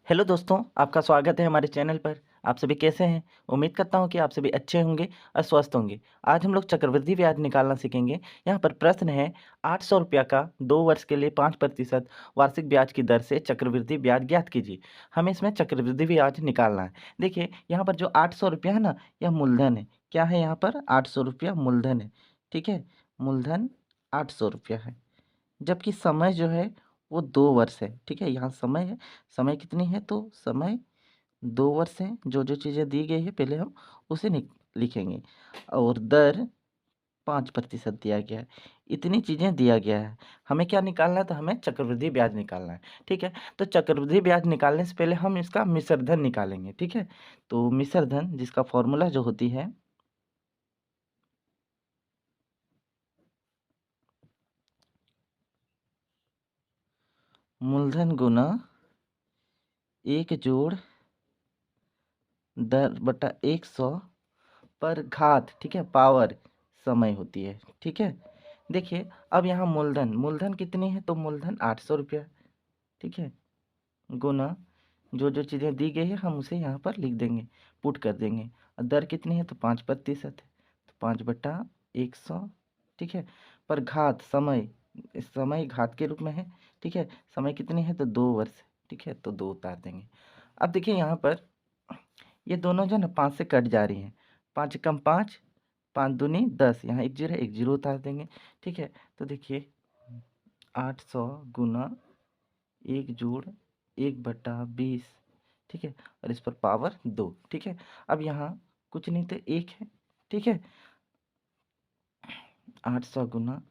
Hello दोस्तों, आपका स्वागत है हमारे चैनल पर। आप सभी कैसे हैं? उम्मीद करता हूँ कि आप सभी अच्छे होंगे और स्वस्थ होंगे। आज हम लोग चक्रवृद्धि ब्याज निकालना सीखेंगे। यहाँ पर प्रश्न है, ₹800 का 2 वर्ष के लिए 5% वार्षिक ब्याज की दर से चक्रवृद्धि ब्याज ज्ञात कीजिए। हमें इसमें चक्रवृद्धि ब्याज निकालना है। देखिए, यहाँ पर जो ₹800 है ना, यह मूलधन है। क्या है यहाँ पर? ₹800 मूलधन है, ठीक है? मूलधन ₹800 है। जबकि समय जो है वो 2 वर्ष है, ठीक है? यहाँ समय है, समय कितनी है? तो समय 2 वर्ष है। जो-जो चीज़ें दी गई है पहले हम उसे लिखेंगे और दर 5% दिया गया है। इतनी चीज़ें दिया गया है। हमें क्या निकालना है? तो हमें चक्रवृद्धि ब्याज निकालना है, ठीक है? तो चक्रवृद्धि ब्याज निकालने से पहले हम इसका मिश्र धन निकालेंगे, ठीक है? तो मिश्र धन जिसका फ़ॉर्मूला जो होती है मूलधन गुना 1 जोड़ दर बटा 100 पर घात, ठीक है, पावर समय होती है, ठीक है? देखिए, अब यहाँ मूलधन मूलधन कितनी है? तो मूलधन ₹800, ठीक है? गुना जो-जो चीज़ें दी गई है हम उसे यहाँ पर लिख देंगे, पुट कर देंगे। और दर कितनी है? तो 5% है, तो 5/100, ठीक है? पर घात समय, समय घात के रूप में है, ठीक है? समय कितनी है? तो 2 वर्ष, ठीक है? तो 2 उतार देंगे। अब देखिए यहाँ पर ये दोनों जो है ना 5 से कट जा रही हैं। 5 एकम 5, 5 दूनी 10, यहाँ 1 जीरो 1 जीरो उतार देंगे, ठीक है? तो देखिए 800 गुना 1 जोड़ 1/20, ठीक है? और इस पर पावर 2, ठीक है? अब यहाँ कुछ नहीं तो 1 है, ठीक है? 800 गुना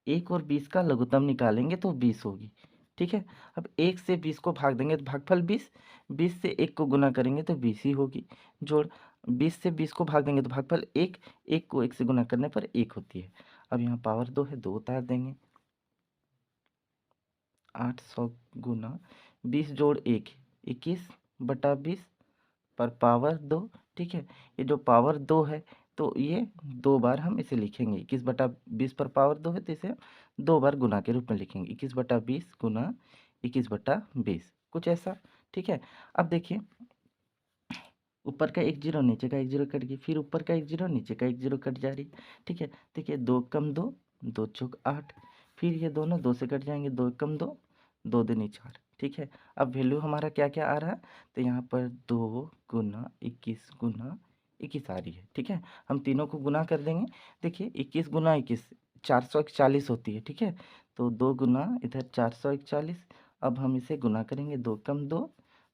1 और 20 का लघुत्तम निकालेंगे तो 20 होगी, ठीक है? अब 1 से 20 को भाग देंगे तो भागफल 20, 20 से 1 को गुना करेंगे तो 20 ही होगी। जोड़ 20 से 20 को भाग देंगे तो भागफल 1, 1 को 1 से गुना करने पर 1 होती है। अब यहाँ पावर 2 है, 2 उतार देंगे। 800 गुना 20 जोड़ 1, 21/20 पर पावर 2, ठीक है? ये जो पावर 2 है तो ये 2 बार हम इसे लिखेंगे। 21/20 पर पावर 2 है तो इसे 2 बार गुना के रूप में लिखेंगे। 21/20 गुना 21/20, कुछ ऐसा, ठीक है? अब देखिए, ऊपर का 1 जीरो, नीचे का 1 जीरो कट गया, फिर ऊपर का 1 जीरो, नीचे का 1 जीरो कट जा रही है, ठीक है? देखिए 2 कम 2, 2 चौक 8, फिर ये दोनों 2 से कट जाएंगे, 2 कम 2, 2 दूनी 4, ठीक है? अब वैल्यू हमारा क्या-क्या आ रहा है? तो यहाँ पर 2 गुना 21 गुना 21 आ रही है, ठीक है? हम तीनों को गुना कर देंगे। देखिए 21 गुना 21 441 होती है, ठीक है? तो 2 गुना इधर 441, अब हम इसे गुना करेंगे, 2 कम 2,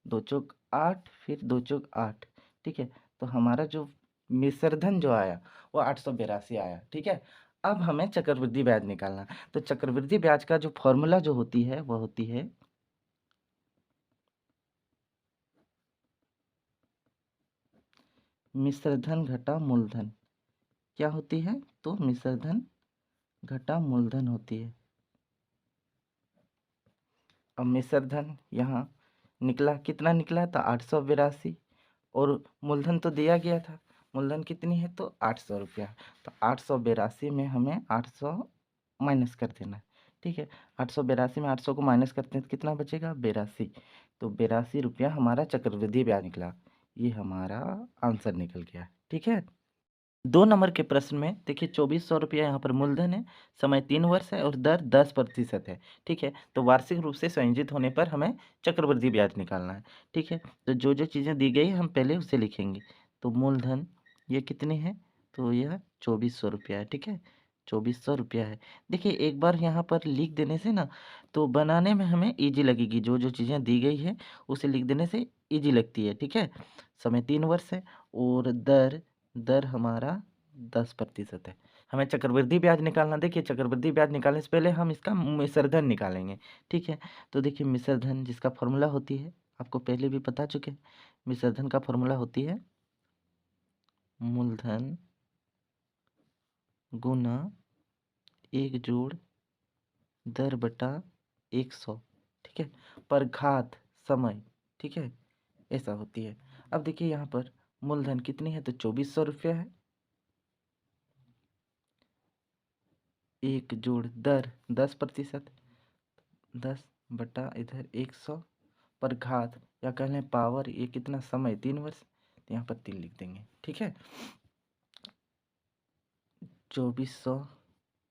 2 चौक 8, फिर 2 चौक 8, ठीक है? तो हमारा जो मिश्रधन जो आया वो 882 आया, ठीक है? अब हमें चक्रवृद्धि ब्याज निकालना है। तो चक्रवृद्धि ब्याज का जो फ़ॉर्मूला जो होती है वह होती है मिश्रधन घटा मूलधन। क्या होती है? तो मिश्रधन घटा मूलधन होती है। अब मिश्रधन यहाँ निकला, कितना निकला? तो 882, और मूलधन तो दिया गया था। मूलधन कितनी है? तो ₹800। तो 882 में हमें 800 माइनस कर देना है, ठीक है? 882 में 800 को माइनस करते हैं तो कितना बचेगा? 82। तो ₹82 हमारा चक्रवृद्धि ब्याज निकला। ये हमारा आंसर निकल गया, ठीक है? 2 नंबर के प्रश्न में देखिए ₹2400 यहाँ पर मूलधन है, समय 3 वर्ष है और दर 10% है, ठीक है? तो वार्षिक रूप से संयोजित होने पर हमें चक्रवृद्धि ब्याज निकालना है, ठीक है? तो जो-जो चीज़ें दी गई हैं हम पहले उसे लिखेंगे। तो मूलधन ये कितनी है? तो यह ₹2400 है, ठीक है? ₹2400 है। देखिए एक बार यहाँ पर लिख देने से ना तो बनाने में हमें ईज़ी लगेगी, जो-जो चीज़ें दी गई हैं उसे लिख देने से ईज़ी लगती है, ठीक है? समय 3 वर्ष है और दर दर हमारा 10% है। हमें चक्रवृद्धि ब्याज निकालना, देखिए चक्रवृद्धि ब्याज निकालने से पहले हम इसका मिश्रधन निकालेंगे, ठीक है? तो देखिए मिश्रधन जिसका फ़ॉर्मूला होती है, आपको पहले भी बता चुके हैं। मिश्रधन का फ़ॉर्मूला होती है मूलधन गुना 1 जोड़ दर बटा 100, ठीक है? पर घात समय, ठीक है? ऐसा होती है। अब देखिए यहाँ पर मूलधन कितनी है? तो ₹2400 है। 1 जोड़ दर 10%, 10 बटा इधर 100 पर घात या कह लें पावर, ये कितना समय 3 वर्ष, तो यहाँ पर 3 लिख देंगे। ठीक है, 2400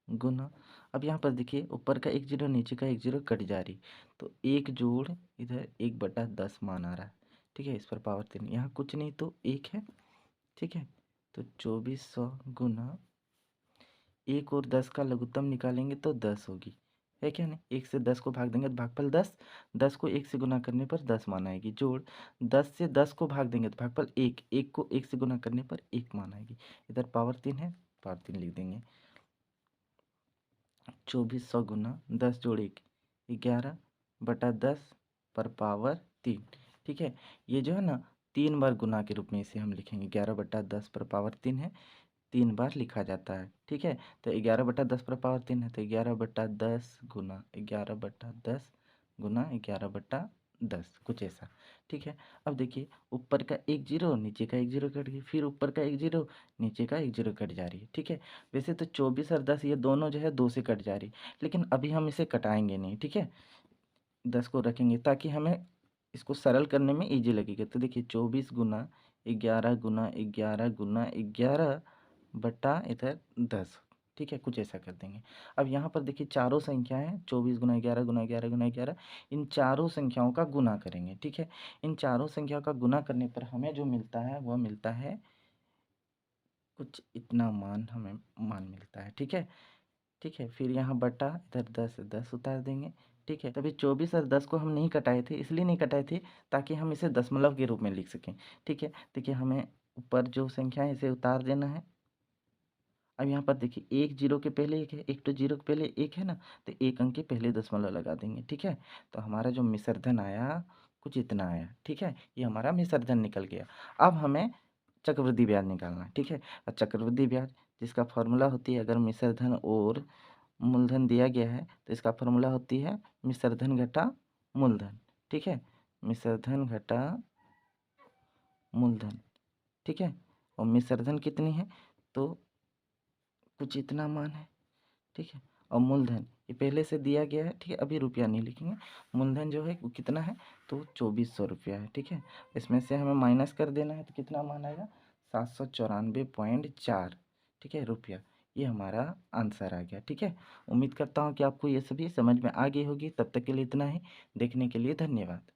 गुना, अब यहाँ पर देखिए ऊपर का 1 जीरो नीचे का 1 जीरो कट जा रही, तो 1 जोड़ इधर 1/10 मान आ रहा है। ठीक है, इस पर पावर 3, यहाँ कुछ नहीं तो 1 है। ठीक है, तो 2400 गुना 1 और 10 का लघुत्तम निकालेंगे तो 10 होगी, है क्या नहीं। 1 से 10 को भाग देंगे तो भागफल 10, 10 को 1 से गुना करने पर 10 मान आएगी, जोड़ 10 से 10 को भाग देंगे तो भागफल 1, 1 को 1 से गुना करने पर 1 मान आएगी। इधर पावर 3 है, पावर 3 लिख देंगे। 2400 गुना 10 जोड़ 1, 11/10 पर पावर 3। ठीक है, ये जो है ना 3 बार गुना के रूप में इसे हम लिखेंगे, 11/10 पर पावर 3 है, 3 बार लिखा जाता है। ठीक है, तो 11/10 पर पावर 3 है, तो 11/10 गुना 11/10 गुना 11/10, कुछ ऐसा। ठीक है, अब देखिए ऊपर का 1 जीरो नीचे का 1 जीरो कट गई, फिर ऊपर का 1 जीरो नीचे का 1 जीरो कट जा रही है। ठीक है, वैसे तो 24 और 10 ये दोनों जो है 2 से कट जा रही, लेकिन अभी हम इसे कटाएंगे नहीं। ठीक है, 10 को रखेंगे ताकि हमें इसको सरल करने में ईजी लगेगा। तो देखिए 24 गुना 11 गुना 11 गुना 11 बटा इधर 10। ठीक है, कुछ ऐसा कर देंगे। अब यहाँ पर देखिए चारों संख्या है, 24 गुना 11 गुना 11 गुना 11, इन चारों संख्याओं का गुना करेंगे। ठीक है, इन चारों संख्याओं का गुना करने पर हमें जो मिलता है वह मिलता है कुछ इतना मान, हमें मान मिलता है। ठीक है, ठीक है, फिर यहाँ बटा इधर 10 10 उतार देंगे। ठीक है, तभी 24 और 10 को हम नहीं कटाए थे, इसलिए नहीं कटाए थे ताकि हम इसे दशमलव के रूप में लिख सकें। ठीक है, देखिए हमें ऊपर जो संख्या है इसे उतार देना है। अब यहाँ पर देखिए 1 जीरो के पहले 1 है, 1 तो जीरो के पहले 1 है ना, तो 1 अंक के पहले दशमलव लगा देंगे। ठीक है, तो हमारा जो मिश्रधन आया कुछ इतना आया। ठीक है, ये हमारा मिश्रधन निकल गया। अब हमें चक्रवृद्धि ब्याज निकालना है। ठीक है, और चक्रवृद्धि ब्याज जिसका फॉर्मूला होती है, अगर मिश्रधन और मूलधन दिया गया है तो इसका फॉर्मूला होती है मिश्रधन घटा मूलधन। ठीक है, मिश्रधन घटा मूलधन। ठीक है, और मिश्रधन कितनी है तो कुछ इतना मान है। ठीक है, और मूलधन ये पहले से दिया गया है। ठीक है, अभी रुपया नहीं लिखेंगे, मूलधन जो है वो कितना है तो 2400 रुपया है। ठीक है, इसमें से हमें माइनस कर देना है तो कितना मान आएगा 794.4। ठीक है, रुपया, ये हमारा आंसर आ गया। ठीक है, उम्मीद करता हूँ कि आपको ये सभी समझ में आ गई होगी। तब तक के लिए इतना ही, देखने के लिए धन्यवाद।